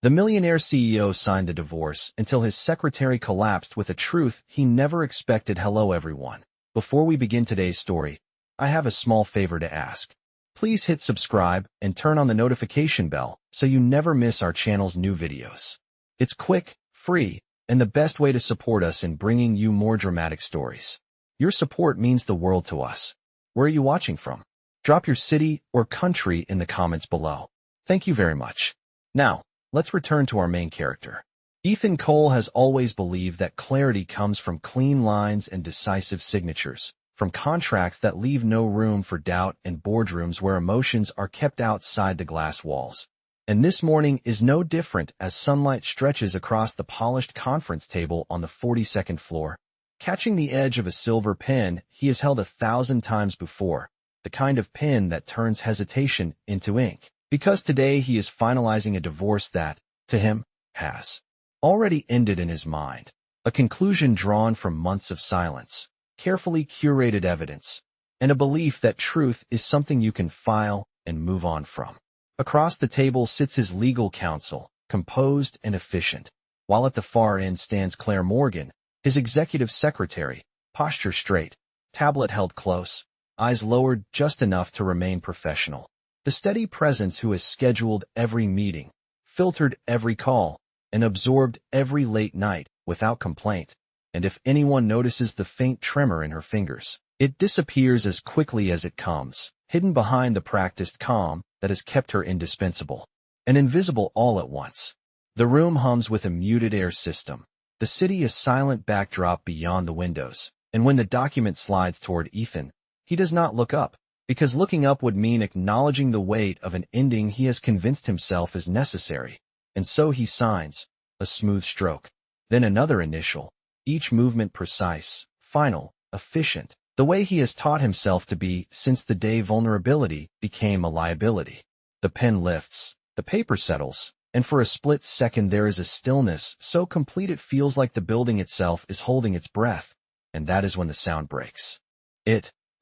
The millionaire CEO signed the divorce until his secretary collapsed with a truth he never expected. Hello everyone. Before we begin today's story, I have a small favor to ask. Please hit subscribe and turn on the notification bell so you never miss our channel's new videos. It's quick, free, and the best way to support us in bringing you more dramatic stories. Your support means the world to us. Where are you watching from? Drop your city or country in the comments below. Thank you very much. Now, let's return to our main character. Ethan Cole has always believed that clarity comes from clean lines and decisive signatures, from contracts that leave no room for doubt and boardrooms where emotions are kept outside the glass walls. And this morning is no different as sunlight stretches across the polished conference table on the 42nd floor. Catching the edge of a silver pen he has held 1,000 times before, the kind of pen that turns hesitation into ink. Because today he is finalizing a divorce that, to him, has already ended in his mind. A conclusion drawn from months of silence, carefully curated evidence, and a belief that truth is something you can file and move on from. Across the table sits his legal counsel, composed and efficient, while at the far end stands Claire Morgan, his executive secretary, posture straight, tablet held close, eyes lowered just enough to remain professional. The steady presence who has scheduled every meeting, filtered every call, and absorbed every late night without complaint. And if anyone notices the faint tremor in her fingers, it disappears as quickly as it comes, hidden behind the practiced calm that has kept her indispensable and invisible all at once. The room hums with a muted air system. The city a silent backdrop beyond the windows, and when the document slides toward Ethan, he does not look up. Because looking up would mean acknowledging the weight of an ending he has convinced himself is necessary. And so he signs, a smooth stroke, then another initial, each movement precise, final, efficient, the way he has taught himself to be since the day vulnerability became a liability. The pen lifts, the paper settles, and for a split second there is a stillness so complete it feels like the building itself is holding its breath. And that is when the sound breaks.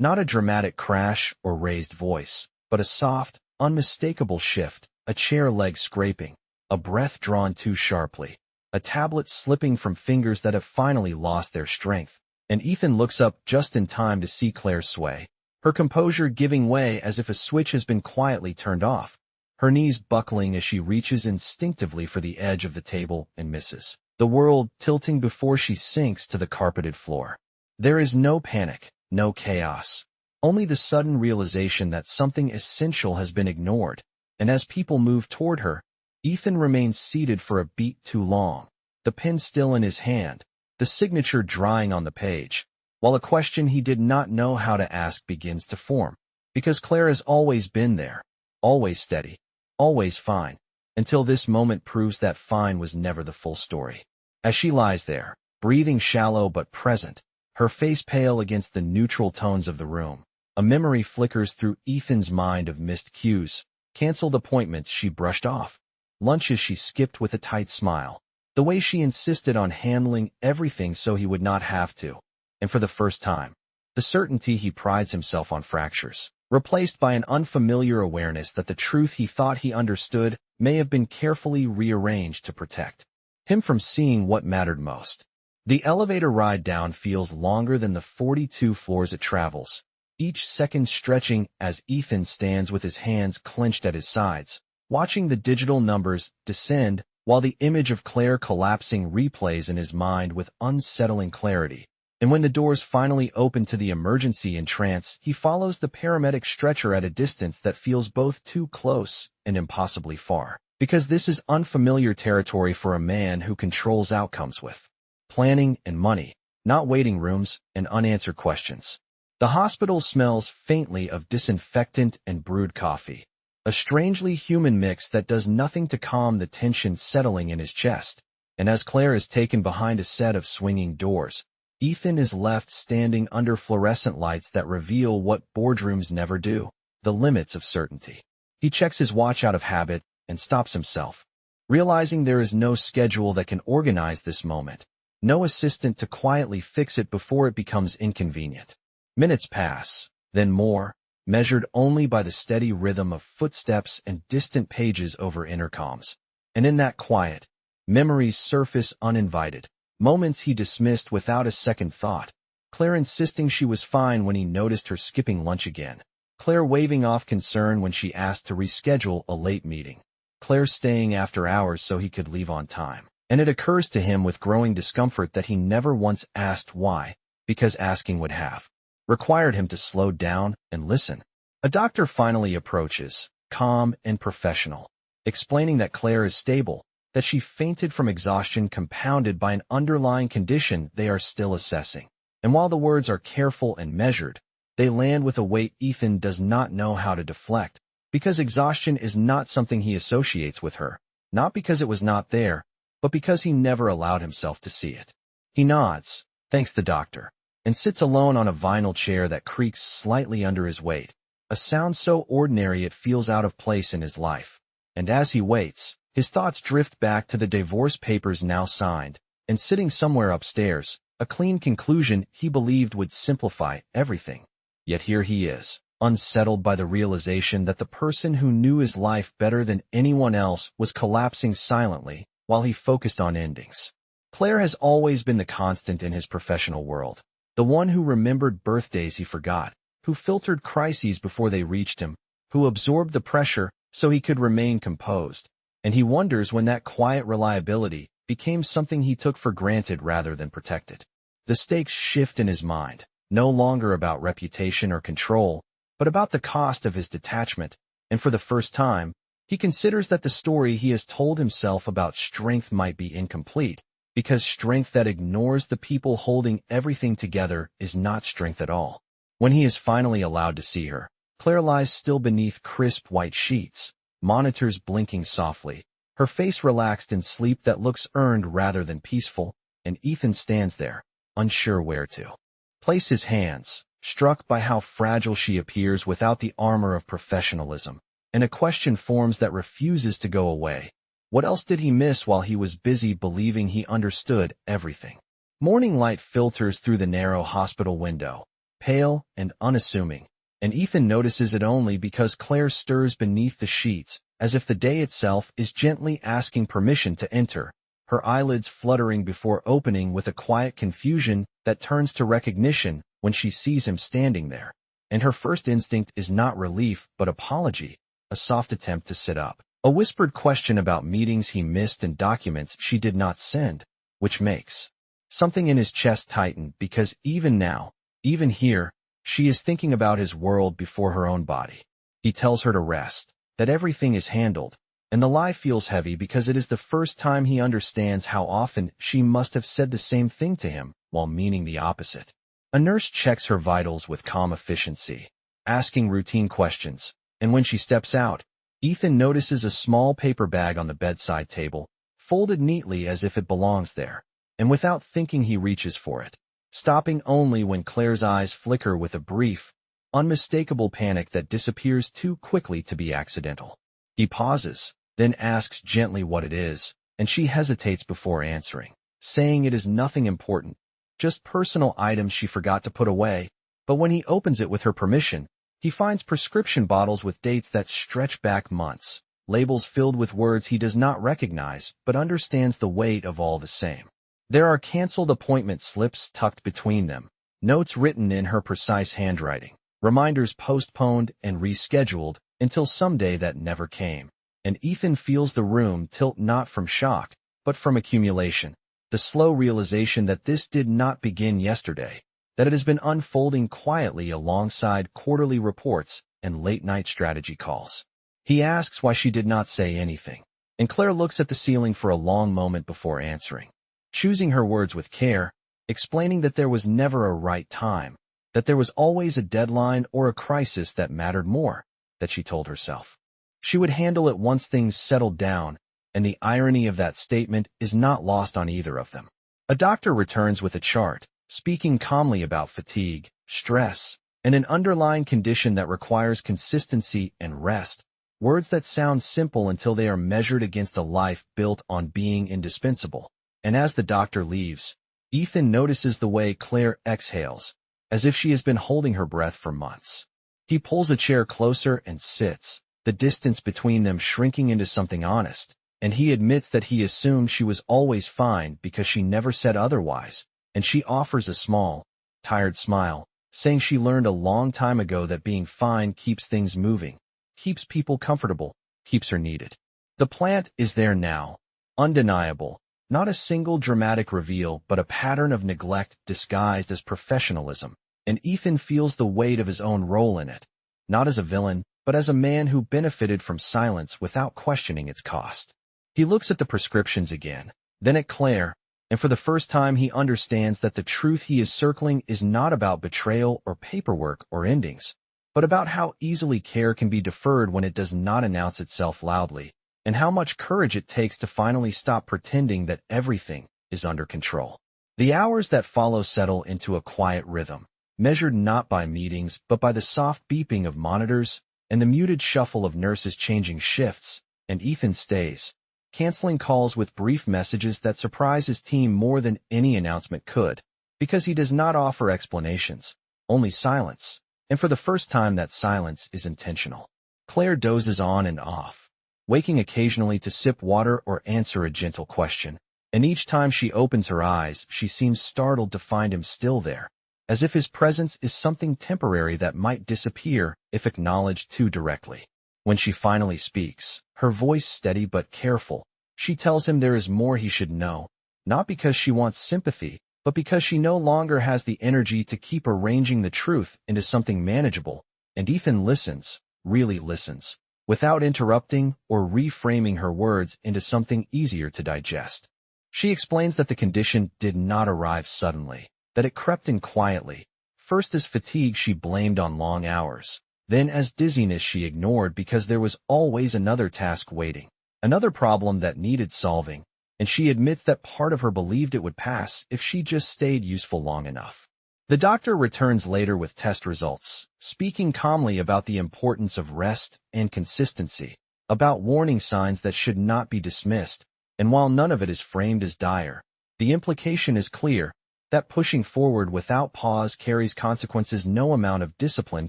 Not a dramatic crash or raised voice, but a soft, unmistakable shift, a chair leg scraping, a breath drawn too sharply, a tablet slipping from fingers that have finally lost their strength. And Ethan looks up just in time to see Claire sway, her composure giving way as if a switch has been quietly turned off, her knees buckling as she reaches instinctively for the edge of the table and misses, the world tilting before she sinks to the carpeted floor. There is no panic. No chaos, only the sudden realization that something essential has been ignored, and as people move toward her, Ethan remains seated for a beat too long, the pen still in his hand, the signature drying on the page, while a question he did not know how to ask begins to form, because Claire has always been there, always steady, always fine, until this moment proves that fine was never the full story. As she lies there, breathing shallow but present, her face pale against the neutral tones of the room, a memory flickers through Ethan's mind of missed cues, canceled appointments she brushed off, lunches she skipped with a tight smile, the way she insisted on handling everything so he would not have to, and for the first time, the certainty he prides himself on fractures, replaced by an unfamiliar awareness that the truth he thought he understood may have been carefully rearranged to protect him from seeing what mattered most. The elevator ride down feels longer than the 42 floors it travels, each second stretching as Ethan stands with his hands clenched at his sides, watching the digital numbers descend while the image of Claire collapsing replays in his mind with unsettling clarity. And when the doors finally open to the emergency entrance, he follows the paramedic stretcher at a distance that feels both too close and impossibly far. Because this is unfamiliar territory for a man who controls outcomes with planning and money, not waiting rooms and unanswered questions. The hospital smells faintly of disinfectant and brewed coffee, a strangely human mix that does nothing to calm the tension settling in his chest. And as Claire is taken behind a set of swinging doors, Ethan is left standing under fluorescent lights that reveal what boardrooms never do, the limits of certainty. He checks his watch out of habit and stops himself, realizing there is no schedule that can organize this moment. No assistant to quietly fix it before it becomes inconvenient. Minutes pass, then more, measured only by the steady rhythm of footsteps and distant pages over intercoms. And in that quiet, memories surface uninvited, moments he dismissed without a second thought. Claire insisting she was fine when he noticed her skipping lunch again. Claire waving off concern when she asked to reschedule a late meeting. Claire staying after hours so he could leave on time. And it occurs to him with growing discomfort that he never once asked why, because asking would have required him to slow down and listen. A doctor finally approaches, calm and professional, explaining that Claire is stable, that she fainted from exhaustion compounded by an underlying condition they are still assessing. And while the words are careful and measured, they land with a weight Ethan does not know how to deflect, because exhaustion is not something he associates with her, not because it was not there, but because he never allowed himself to see it. He nods, thanks the doctor, and sits alone on a vinyl chair that creaks slightly under his weight, a sound so ordinary it feels out of place in his life. And as he waits, his thoughts drift back to the divorce papers now signed, and sitting somewhere upstairs, a clean conclusion he believed would simplify everything. Yet here he is, unsettled by the realization that the person who knew his life better than anyone else was collapsing silently while he focused on endings. Claire has always been the constant in his professional world, the one who remembered birthdays he forgot, who filtered crises before they reached him, who absorbed the pressure so he could remain composed. And he wonders when that quiet reliability became something he took for granted rather than protected. The stakes shift in his mind, no longer about reputation or control, but about the cost of his detachment, and for the first time, he considers that the story he has told himself about strength might be incomplete, because strength that ignores the people holding everything together is not strength at all. When he is finally allowed to see her, Claire lies still beneath crisp white sheets, monitors blinking softly, her face relaxed in sleep that looks earned rather than peaceful, and Ethan stands there, unsure where to place his hands, struck by how fragile she appears without the armor of professionalism, and a question forms that refuses to go away. What else did he miss while he was busy believing he understood everything? Morning light filters through the narrow hospital window, pale and unassuming, and Ethan notices it only because Claire stirs beneath the sheets, as if the day itself is gently asking permission to enter, her eyelids fluttering before opening with a quiet confusion that turns to recognition when she sees him standing there. And her first instinct is not relief but apology, a soft attempt to sit up, a whispered question about meetings he missed and documents she did not send, which makes something in his chest tighten because even now, even here, she is thinking about his world before her own body. He tells her to rest, that everything is handled, and the lie feels heavy because it is the first time he understands how often she must have said the same thing to him while meaning the opposite. A nurse checks her vitals with calm efficiency, asking routine questions, and when she steps out, Ethan notices a small paper bag on the bedside table, folded neatly as if it belongs there, and without thinking he reaches for it, stopping only when Claire's eyes flicker with a brief, unmistakable panic that disappears too quickly to be accidental. He pauses, then asks gently what it is, and she hesitates before answering, saying it is nothing important, just personal items she forgot to put away. But when he opens it with her permission, he finds prescription bottles with dates that stretch back months, labels filled with words he does not recognize but understands the weight of all the same. There are canceled appointment slips tucked between them, notes written in her precise handwriting, reminders postponed and rescheduled until someday that never came. And Ethan feels the room tilt not from shock, but from accumulation, the slow realization that this did not begin yesterday, that it has been unfolding quietly alongside quarterly reports and late-night strategy calls. He asks why she did not say anything, and Claire looks at the ceiling for a long moment before answering, choosing her words with care, explaining that there was never a right time, that there was always a deadline or a crisis that mattered more, that she told herself she would handle it once things settled down, and the irony of that statement is not lost on either of them. A doctor returns with a chart, speaking calmly about fatigue, stress, and an underlying condition that requires consistency and rest, words that sound simple until they are measured against a life built on being indispensable. And as the doctor leaves, Ethan notices the way Claire exhales, as if she has been holding her breath for months. He pulls a chair closer and sits, the distance between them shrinking into something honest, and he admits that he assumed she was always fine because she never said otherwise, and she offers a small, tired smile, saying she learned a long time ago that being fine keeps things moving, keeps people comfortable, keeps her needed. The plant is there now, undeniable, not a single dramatic reveal but a pattern of neglect disguised as professionalism, and Ethan feels the weight of his own role in it, not as a villain, but as a man who benefited from silence without questioning its cost. He looks at the prescriptions again, then at Claire, and for the first time he understands that the truth he is circling is not about betrayal or paperwork or endings, but about how easily care can be deferred when it does not announce itself loudly, and how much courage it takes to finally stop pretending that everything is under control. The hours that follow settle into a quiet rhythm, measured not by meetings but by the soft beeping of monitors and the muted shuffle of nurses changing shifts, and Ethan stays, canceling calls with brief messages that surprise his team more than any announcement could, because he does not offer explanations, only silence, and for the first time that silence is intentional. Claire dozes on and off, waking occasionally to sip water or answer a gentle question, and each time she opens her eyes she seems startled to find him still there, as if his presence is something temporary that might disappear if acknowledged too directly. When she finally speaks, her voice steady but careful, she tells him there is more he should know, not because she wants sympathy, but because she no longer has the energy to keep arranging the truth into something manageable, and Ethan listens, really listens, without interrupting or reframing her words into something easier to digest. She explains that the condition did not arrive suddenly, that it crept in quietly, first as fatigue she blamed on long hours, then as dizziness she ignored because there was always another task waiting, another problem that needed solving, and she admits that part of her believed it would pass if she just stayed useful long enough. The doctor returns later with test results, speaking calmly about the importance of rest and consistency, about warning signs that should not be dismissed, and while none of it is framed as dire, the implication is clear, that pushing forward without pause carries consequences no amount of discipline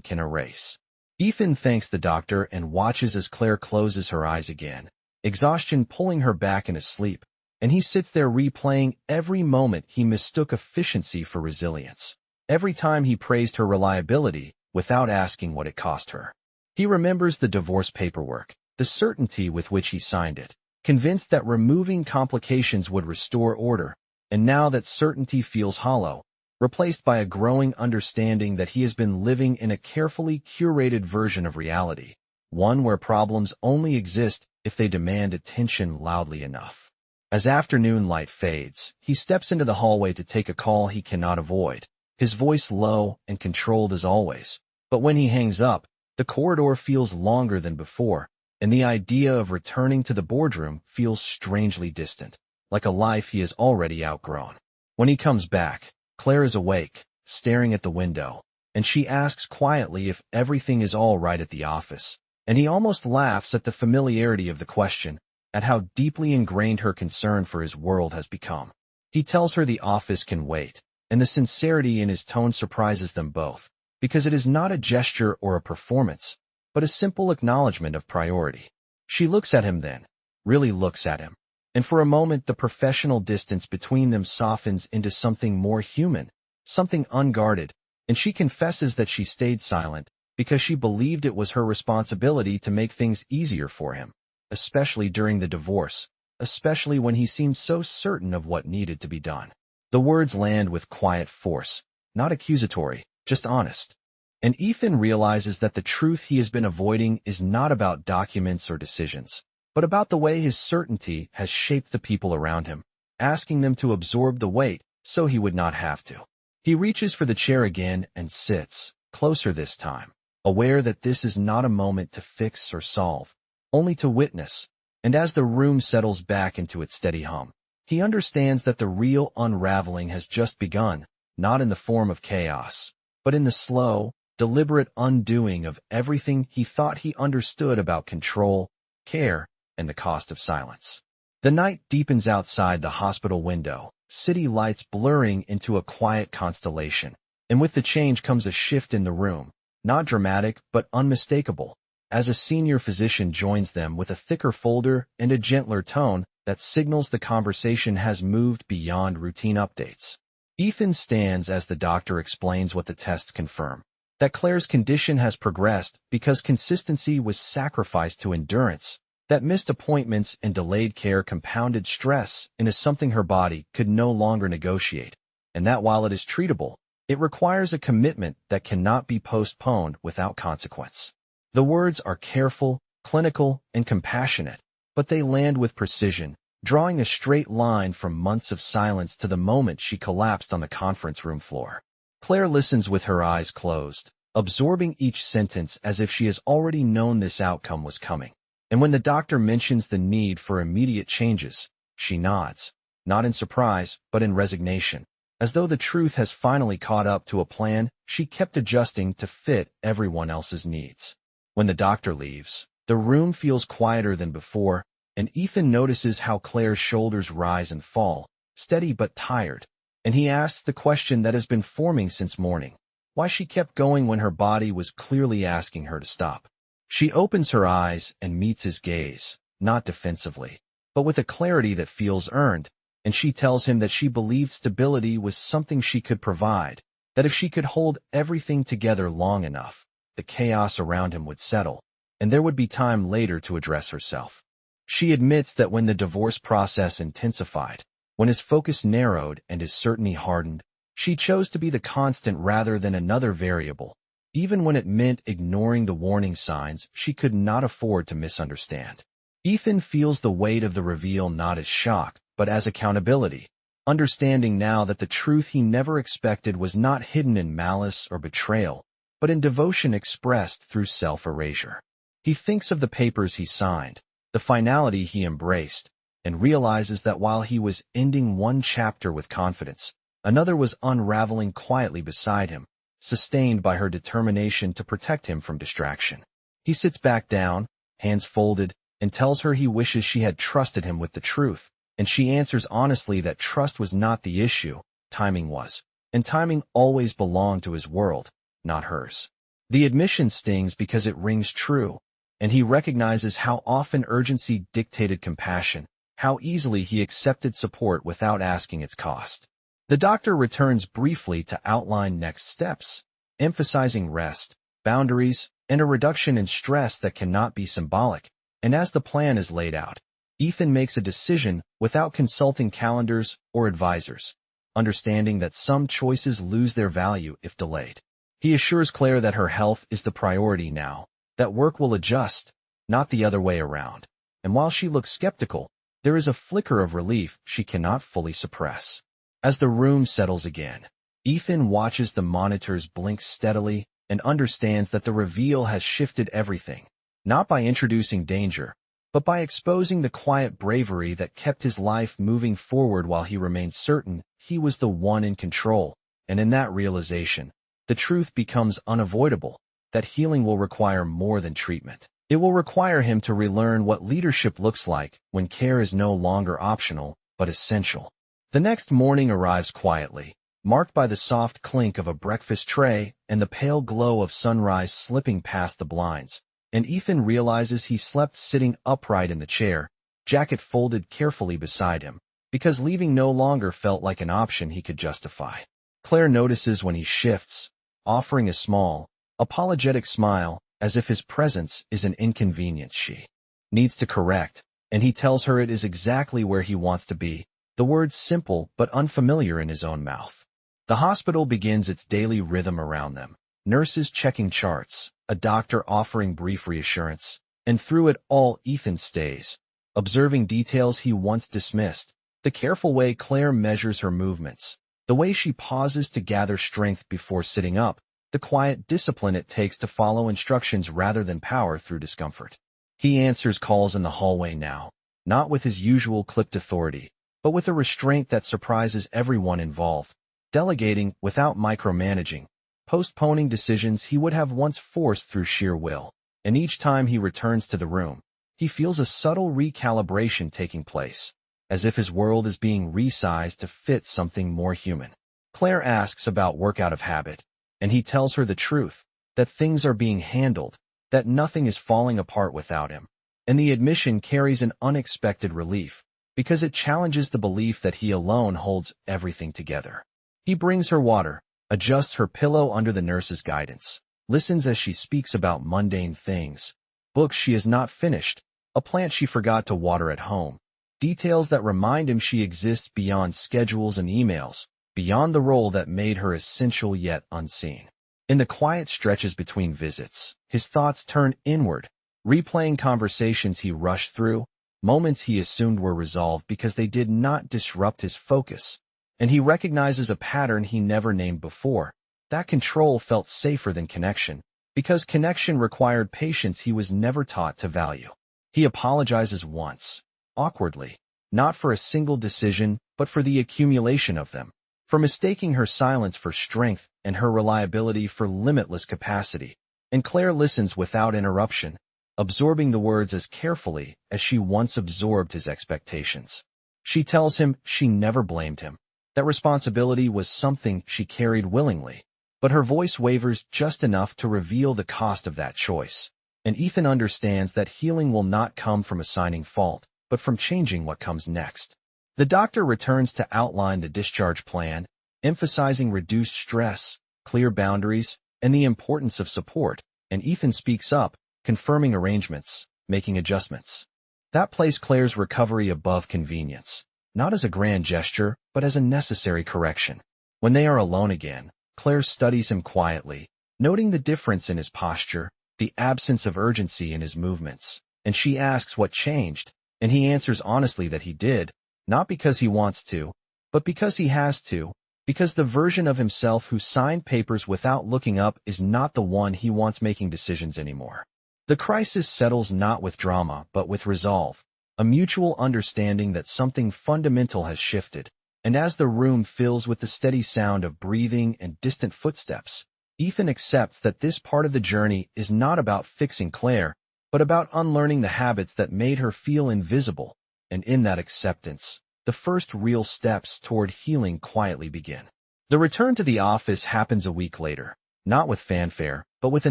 can erase. Ethan thanks the doctor and watches as Claire closes her eyes again, exhaustion pulling her back into sleep, and he sits there replaying every moment he mistook efficiency for resilience, every time he praised her reliability without asking what it cost her. He remembers the divorce paperwork, the certainty with which he signed it, convinced that removing complications would restore order, and now that certainty feels hollow, replaced by a growing understanding that he has been living in a carefully curated version of reality, one where problems only exist if they demand attention loudly enough. As afternoon light fades, he steps into the hallway to take a call he cannot avoid, his voice low and controlled as always, but when he hangs up, the corridor feels longer than before, and the idea of returning to the boardroom feels strangely distant, like a life he has already outgrown. When he comes back, Claire is awake, staring at the window, and she asks quietly if everything is all right at the office, and he almost laughs at the familiarity of the question, at how deeply ingrained her concern for his world has become. He tells her the office can wait, and the sincerity in his tone surprises them both, because it is not a gesture or a performance, but a simple acknowledgement of priority. She looks at him then, really looks at him, and for a moment the professional distance between them softens into something more human, something unguarded, and she confesses that she stayed silent because she believed it was her responsibility to make things easier for him, especially during the divorce, especially when he seemed so certain of what needed to be done. The words land with quiet force, not accusatory, just honest. And Ethan realizes that the truth he has been avoiding is not about documents or decisions, but about the way his certainty has shaped the people around him, asking them to absorb the weight so he would not have to. He reaches for the chair again and sits, closer this time, aware that this is not a moment to fix or solve, only to witness, and as the room settles back into its steady hum, he understands that the real unraveling has just begun, not in the form of chaos, but in the slow, deliberate undoing of everything he thought he understood about control, care, and the cost of silence. The night deepens outside the hospital window, city lights blurring into a quiet constellation, and with the change comes a shift in the room, not dramatic but unmistakable, as a senior physician joins them with a thicker folder and a gentler tone that signals the conversation has moved beyond routine updates. Ethan stands as the doctor explains what the tests confirm, that Claire's condition has progressed because consistency was sacrificed to endurance, that missed appointments and delayed care compounded stress into something her body could no longer negotiate, and that while it is treatable, it requires a commitment that cannot be postponed without consequence. The words are careful, clinical, and compassionate, but they land with precision, drawing a straight line from months of silence to the moment she collapsed on the conference room floor. Claire listens with her eyes closed, absorbing each sentence as if she has already known this outcome was coming. And when the doctor mentions the need for immediate changes, she nods, not in surprise, but in resignation, as though the truth has finally caught up to a plan she kept adjusting to fit everyone else's needs. When the doctor leaves, the room feels quieter than before, and Ethan notices how Claire's shoulders rise and fall, steady but tired, and he asks the question that has been forming since morning, why she kept going when her body was clearly asking her to stop. She opens her eyes and meets his gaze, not defensively, but with a clarity that feels earned, and she tells him that she believed stability was something she could provide, that if she could hold everything together long enough, the chaos around him would settle, and there would be time later to address herself. She admits that when the divorce process intensified, when his focus narrowed and his certainty hardened, she chose to be the constant rather than another variable, even when it meant ignoring the warning signs she could not afford to misunderstand. Ethan feels the weight of the reveal not as shock, but as accountability, understanding now that the truth he never expected was not hidden in malice or betrayal, but in devotion expressed through self-erasure. He thinks of the papers he signed, the finality he embraced, and realizes that while he was ending one chapter with confidence, another was unraveling quietly beside him, sustained by her determination to protect him from distraction. He sits back down, hands folded, and tells her he wishes she had trusted him with the truth, and she answers honestly that trust was not the issue, timing was, and timing always belonged to his world, not hers. The admission stings because it rings true, and he recognizes how often urgency dictated compassion, how easily he accepted support without asking its cost. The doctor returns briefly to outline next steps, emphasizing rest, boundaries, and a reduction in stress that cannot be symbolic, and as the plan is laid out, Ethan makes a decision without consulting calendars or advisors, understanding that some choices lose their value if delayed. He assures Claire that her health is the priority now, that work will adjust, not the other way around. And while she looks skeptical, there is a flicker of relief she cannot fully suppress. As the room settles again, Ethan watches the monitors blink steadily and understands that the reveal has shifted everything, not by introducing danger, but by exposing the quiet bravery that kept his life moving forward while he remained certain he was the one in control. And in that realization, the truth becomes unavoidable, that healing will require more than treatment. It will require him to relearn what leadership looks like when care is no longer optional, but essential. The next morning arrives quietly, marked by the soft clink of a breakfast tray and the pale glow of sunrise slipping past the blinds, and Ethan realizes he slept sitting upright in the chair, jacket folded carefully beside him, because leaving no longer felt like an option he could justify. Claire notices when he shifts, offering a small, apologetic smile, as if his presence is an inconvenience she needs to correct, and he tells her it is exactly where he wants to be, the words simple but unfamiliar in his own mouth. The hospital begins its daily rhythm around them, nurses checking charts, a doctor offering brief reassurance, and through it all Ethan stays, observing details he once dismissed, the careful way Claire measures her movements, the way she pauses to gather strength before sitting up, the quiet discipline it takes to follow instructions rather than power through discomfort. He answers calls in the hallway now, not with his usual clipped authority, but with a restraint that surprises everyone involved, delegating without micromanaging, postponing decisions he would have once forced through sheer will. And each time he returns to the room, he feels a subtle recalibration taking place, as if his world is being resized to fit something more human. Claire asks about work out of habit, and he tells her the truth, that things are being handled, that nothing is falling apart without him. And the admission carries an unexpected relief, because it challenges the belief that he alone holds everything together. He brings her water, adjusts her pillow under the nurse's guidance, listens as she speaks about mundane things, books she has not finished, a plant she forgot to water at home, details that remind him she exists beyond schedules and emails, beyond the role that made her essential yet unseen. In the quiet stretches between visits, his thoughts turn inward, replaying conversations he rushed through, moments he assumed were resolved because they did not disrupt his focus. And he recognizes a pattern he never named before. That control felt safer than connection, because connection required patience he was never taught to value. He apologizes once, awkwardly, not for a single decision, but for the accumulation of them, for mistaking her silence for strength and her reliability for limitless capacity. And Claire listens without interruption, absorbing the words as carefully as she once absorbed his expectations. She tells him she never blamed him, that responsibility was something she carried willingly, but her voice wavers just enough to reveal the cost of that choice. And Ethan understands that healing will not come from assigning fault, but from changing what comes next. The doctor returns to outline the discharge plan, emphasizing reduced stress, clear boundaries, and the importance of support, and Ethan speaks up, confirming arrangements, making adjustments. That placed Claire's recovery above convenience, not as a grand gesture, but as a necessary correction. When they are alone again, Claire studies him quietly, noting the difference in his posture, the absence of urgency in his movements, and she asks what changed, and he answers honestly that he did, not because he wants to, but because he has to, because the version of himself who signed papers without looking up is not the one he wants making decisions anymore. The crisis settles not with drama, but with resolve, a mutual understanding that something fundamental has shifted, and as the room fills with the steady sound of breathing and distant footsteps, Ethan accepts that this part of the journey is not about fixing Claire, but about unlearning the habits that made her feel invisible, and in that acceptance, the first real steps toward healing quietly begin. The return to the office happens a week later, not with fanfare, but with a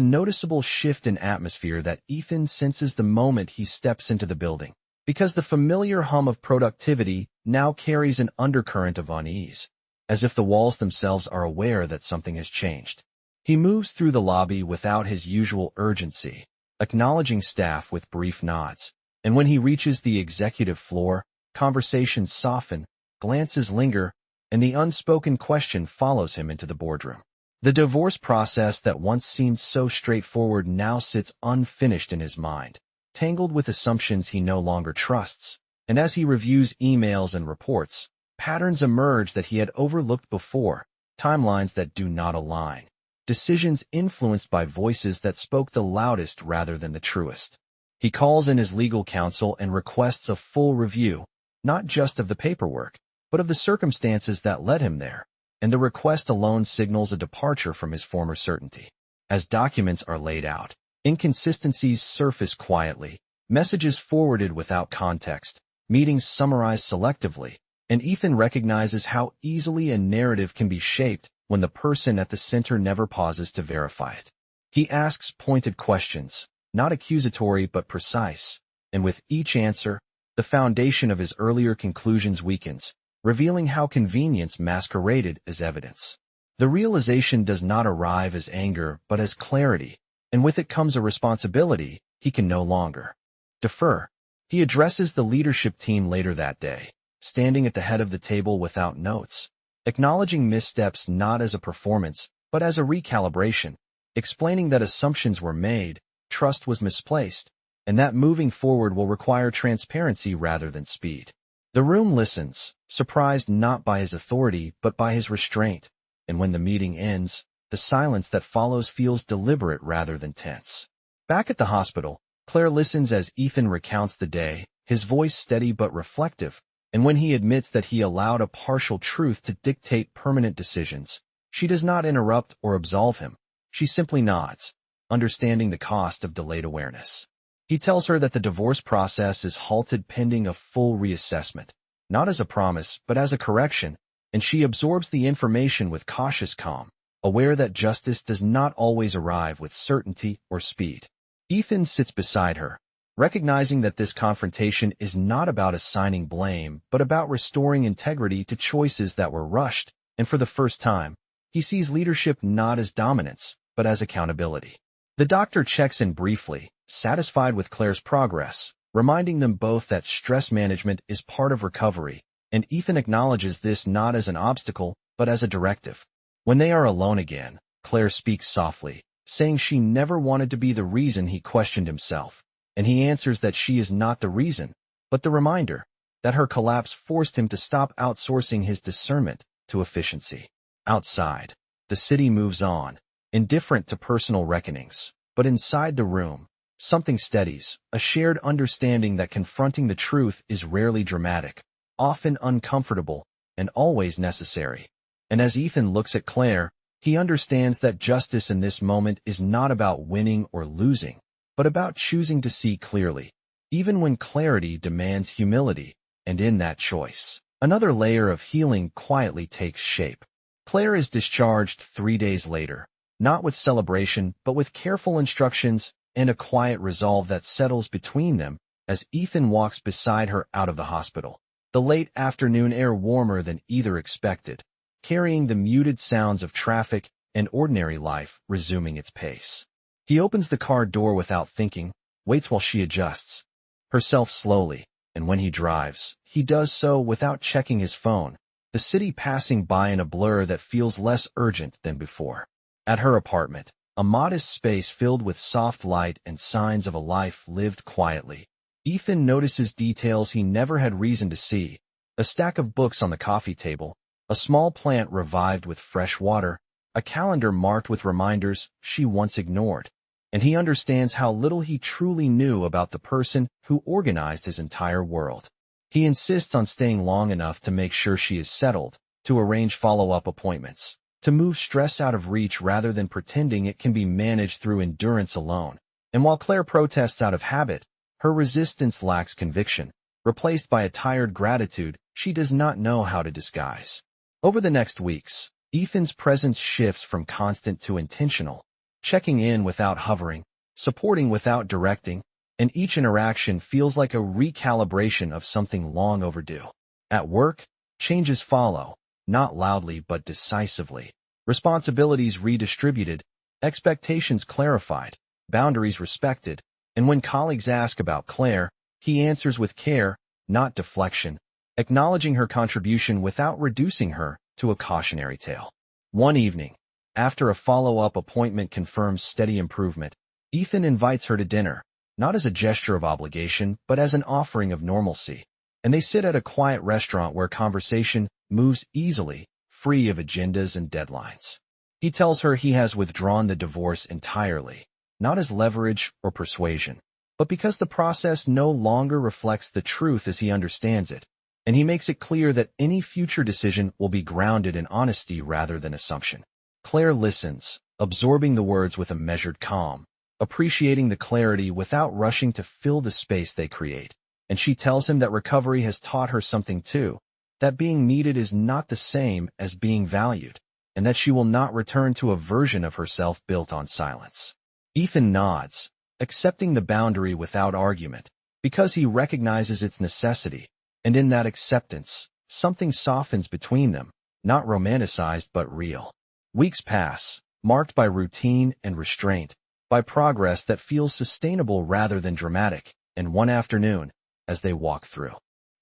noticeable shift in atmosphere that Ethan senses the moment he steps into the building, because the familiar hum of productivity now carries an undercurrent of unease, as if the walls themselves are aware that something has changed. He moves through the lobby without his usual urgency, acknowledging staff with brief nods, and when he reaches the executive floor, conversations soften, glances linger, and the unspoken question follows him into the boardroom. The divorce process that once seemed so straightforward now sits unfinished in his mind, tangled with assumptions he no longer trusts, and as he reviews emails and reports, patterns emerge that he had overlooked before, timelines that do not align, decisions influenced by voices that spoke the loudest rather than the truest. He calls in his legal counsel and requests a full review, not just of the paperwork, but of the circumstances that led him there, and the request alone signals a departure from his former certainty. As documents are laid out, inconsistencies surface quietly, messages forwarded without context, meetings summarized selectively, and Ethan recognizes how easily a narrative can be shaped when the person at the center never pauses to verify it. He asks pointed questions, not accusatory but precise, and with each answer, the foundation of his earlier conclusions weakens, revealing how convenience masqueraded as evidence. The realization does not arrive as anger but as clarity, and with it comes a responsibility he can no longer defer. He addresses the leadership team later that day, standing at the head of the table without notes, acknowledging missteps not as a performance but as a recalibration, explaining that assumptions were made, trust was misplaced, and that moving forward will require transparency rather than speed. The room listens, surprised not by his authority but by his restraint, and when the meeting ends, the silence that follows feels deliberate rather than tense. Back at the hospital, Claire listens as Ethan recounts the day, his voice steady but reflective, and when he admits that he allowed a partial truth to dictate permanent decisions, she does not interrupt or absolve him. She simply nods, understanding the cost of delayed awareness. He tells her that the divorce process is halted pending a full reassessment, not as a promise but as a correction, and she absorbs the information with cautious calm, aware that justice does not always arrive with certainty or speed. Ethan sits beside her, recognizing that this confrontation is not about assigning blame, but about restoring integrity to choices that were rushed, and for the first time, he sees leadership not as dominance, but as accountability. The doctor checks in briefly, satisfied with Claire's progress, reminding them both that stress management is part of recovery, and Ethan acknowledges this not as an obstacle, but as a directive. When they are alone again, Claire speaks softly, saying she never wanted to be the reason he questioned himself, and he answers that she is not the reason, but the reminder that her collapse forced him to stop outsourcing his discernment to efficiency. Outside, the city moves on, indifferent to personal reckonings, but inside the room, something steadies, a shared understanding that confronting the truth is rarely dramatic, often uncomfortable, and always necessary. And as Ethan looks at Claire, he understands that justice in this moment is not about winning or losing, but about choosing to see clearly, even when clarity demands humility, and in that choice, another layer of healing quietly takes shape. Claire is discharged 3 days later, not with celebration, but with careful instructions and a quiet resolve that settles between them as Ethan walks beside her out of the hospital. The late afternoon air warmer than either expected, carrying the muted sounds of traffic and ordinary life resuming its pace. He opens the car door without thinking, waits while she adjusts herself slowly, and when he drives, he does so without checking his phone, the city passing by in a blur that feels less urgent than before. At her apartment, a modest space filled with soft light and signs of a life lived quietly, Ethan notices details he never had reason to see: a stack of books on the coffee table, a small plant revived with fresh water, a calendar marked with reminders she once ignored. And he understands how little he truly knew about the person who organized his entire world. He insists on staying long enough to make sure she is settled, to arrange follow-up appointments, to move stress out of reach rather than pretending it can be managed through endurance alone. And while Claire protests out of habit, her resistance lacks conviction, replaced by a tired gratitude she does not know how to disguise. Over the next weeks, Ethan's presence shifts from constant to intentional, checking in without hovering, supporting without directing, and each interaction feels like a recalibration of something long overdue. At work, changes follow, not loudly but decisively. Responsibilities redistributed, expectations clarified, boundaries respected, and when colleagues ask about Claire, he answers with care, not deflection, acknowledging her contribution without reducing her to a cautionary tale. One evening, after a follow-up appointment confirms steady improvement, Ethan invites her to dinner, not as a gesture of obligation, but as an offering of normalcy, and they sit at a quiet restaurant where conversation moves easily, free of agendas and deadlines. He tells her he has withdrawn the divorce entirely, not as leverage or persuasion, but because the process no longer reflects the truth as he understands it, and he makes it clear that any future decision will be grounded in honesty rather than assumption. Claire listens, absorbing the words with a measured calm, appreciating the clarity without rushing to fill the space they create. And she tells him that recovery has taught her something too, that being needed is not the same as being valued, and that she will not return to a version of herself built on silence. Ethan nods, accepting the boundary without argument, because he recognizes its necessity, and in that acceptance, something softens between them, not romanticized but real. Weeks pass, marked by routine and restraint, by progress that feels sustainable rather than dramatic, and one afternoon, as they walk through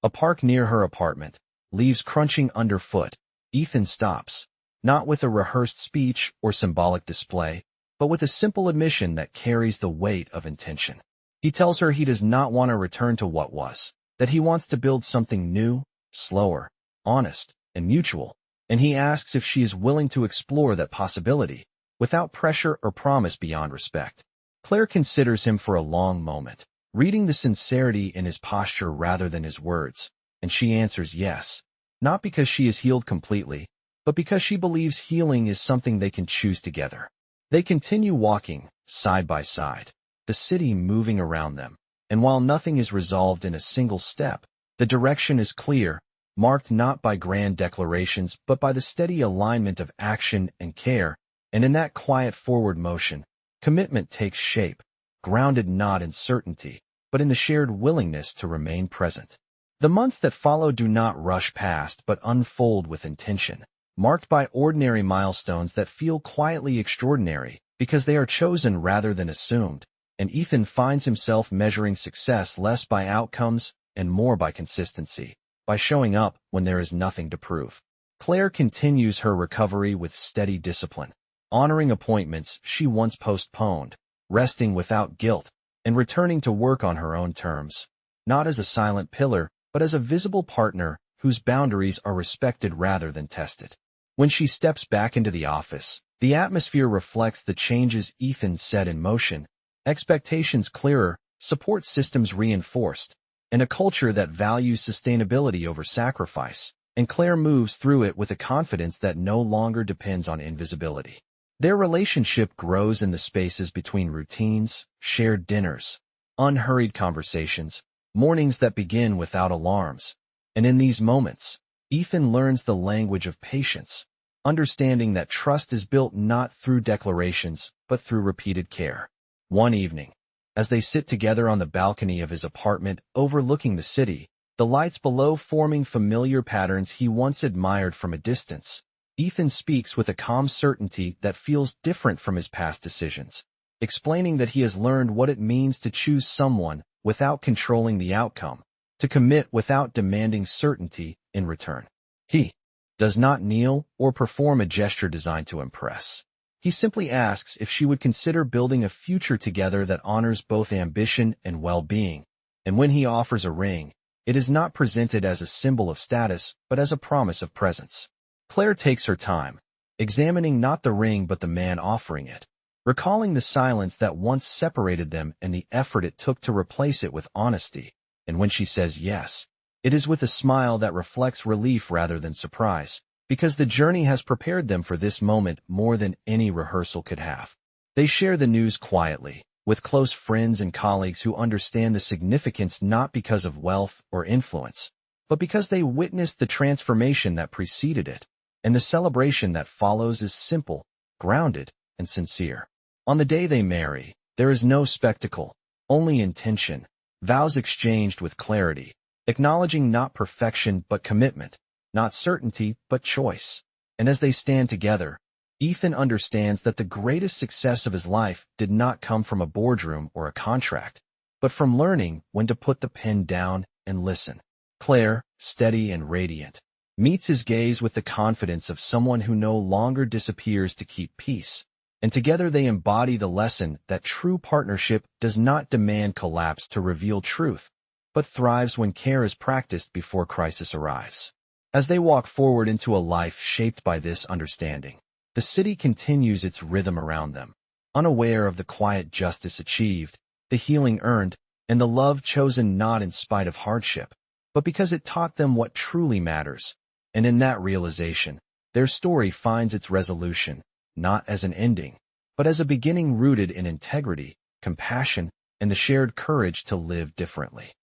a park near her apartment, leaves crunching underfoot, Ethan stops, not with a rehearsed speech or symbolic display, but with a simple admission that carries the weight of intention. He tells her he does not want to return to what was, that he wants to build something new, slower, honest, and mutual, and he asks if she is willing to explore that possibility, without pressure or promise beyond respect. Claire considers him for a long moment, reading the sincerity in his posture rather than his words, and she answers yes, not because she is healed completely, but because she believes healing is something they can choose together. They continue walking, side by side, the city moving around them, and while nothing is resolved in a single step, the direction is clear, marked not by grand declarations but by the steady alignment of action and care, and in that quiet forward motion, commitment takes shape, grounded not in certainty, but in the shared willingness to remain present. The months that follow do not rush past but unfold with intention, marked by ordinary milestones that feel quietly extraordinary because they are chosen rather than assumed, and Ethan finds himself measuring success less by outcomes and more by consistency, by showing up when there is nothing to prove. Claire continues her recovery with steady discipline, honoring appointments she once postponed, resting without guilt, and returning to work on her own terms, not as a silent pillar, but as a visible partner whose boundaries are respected rather than tested. When she steps back into the office, the atmosphere reflects the changes Ethan set in motion, expectations clearer, support systems reinforced, and a culture that values sustainability over sacrifice, and Claire moves through it with a confidence that no longer depends on invisibility. Their relationship grows in the spaces between routines, shared dinners, unhurried conversations, mornings that begin without alarms. And in these moments, Ethan learns the language of patience, understanding that trust is built not through declarations, but through repeated care. One evening, as they sit together on the balcony of his apartment overlooking the city, the lights below forming familiar patterns he once admired from a distance, Ethan speaks with a calm certainty that feels different from his past decisions, explaining that he has learned what it means to choose someone without controlling the outcome, to commit without demanding certainty in return. He does not kneel or perform a gesture designed to impress. He simply asks if she would consider building a future together that honors both ambition and well-being, and when he offers a ring, it is not presented as a symbol of status, but as a promise of presence. Claire takes her time, examining not the ring but the man offering it, recalling the silence that once separated them and the effort it took to replace it with honesty, and when she says yes, it is with a smile that reflects relief rather than surprise, because the journey has prepared them for this moment more than any rehearsal could have. They share the news quietly, with close friends and colleagues who understand the significance not because of wealth or influence, but because they witnessed the transformation that preceded it, and the celebration that follows is simple, grounded, and sincere. On the day they marry, there is no spectacle, only intention, vows exchanged with clarity, acknowledging not perfection but commitment, not certainty but choice. And as they stand together, Ethan understands that the greatest success of his life did not come from a boardroom or a contract, but from learning when to put the pen down and listen. Claire, steady and radiant, meets his gaze with the confidence of someone who no longer disappears to keep peace, and together they embody the lesson that true partnership does not demand collapse to reveal truth, but thrives when care is practiced before crisis arrives. As they walk forward into a life shaped by this understanding, the city continues its rhythm around them, unaware of the quiet justice achieved, the healing earned, and the love chosen not in spite of hardship, but because it taught them what truly matters. And in that realization, their story finds its resolution, not as an ending, but as a beginning rooted in integrity, compassion, and the shared courage to live differently.